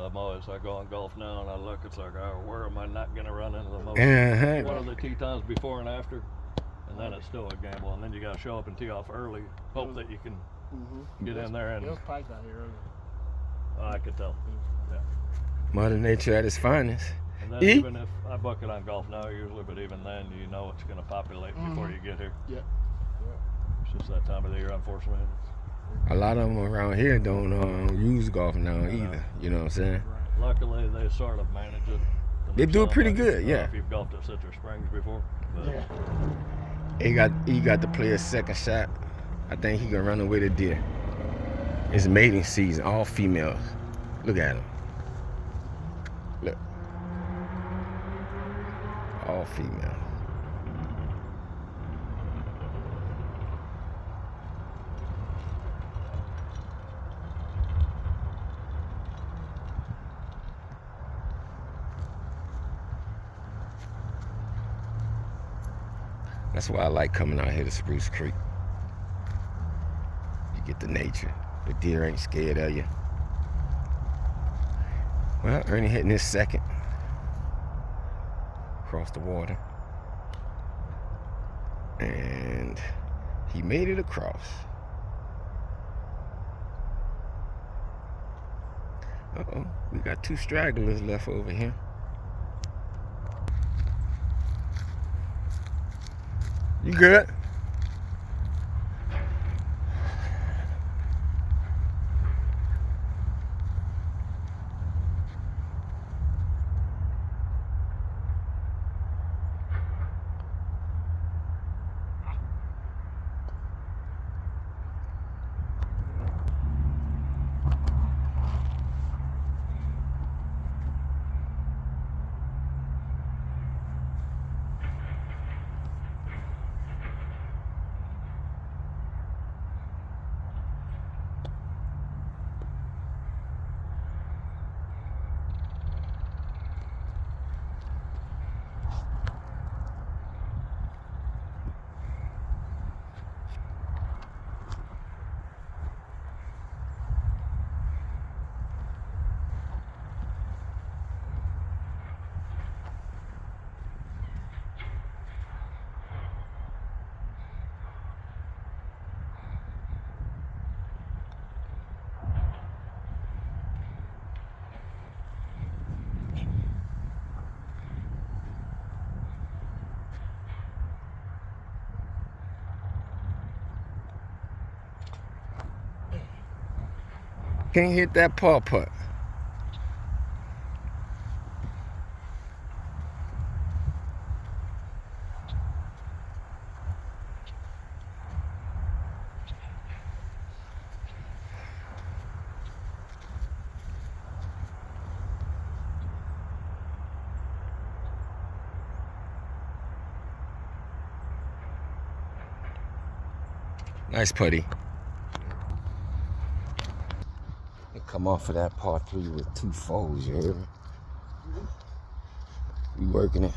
I'm always, I go on Golf Now and I look, it's like, oh, where am I not going to run into the most? What are the tee times before and after? And then it's still a gamble. And then you got to show up and tee off early, hope that you can get in there. And it was packed out here early. I could tell. Yeah. Mother Nature at its finest. And then even if I book it on Golf Now usually, but even then you know it's going to populate before you get here. Yeah. It's just that time of the year, unfortunately. A lot of them around here don't use Golf Now either. You know what I'm saying? Right. Luckily, they sort of manage it. They do it pretty good, I don't yeah. know if you've golfed at Citrus Springs before. But He got to play a second shot. I think he can run away the deer. It's mating season, all females. Look at him. Look. All females. That's why I like coming out here to Spruce Creek. You get the nature. The deer ain't scared of you. Well, Ernie hitting his second. Across the water. And he made it across. Uh-oh, we got 2 stragglers left over here. You good? Can't hit that paw putt. Nice putty. Come off of that par 3 with 2 foes, you hear me? We working it.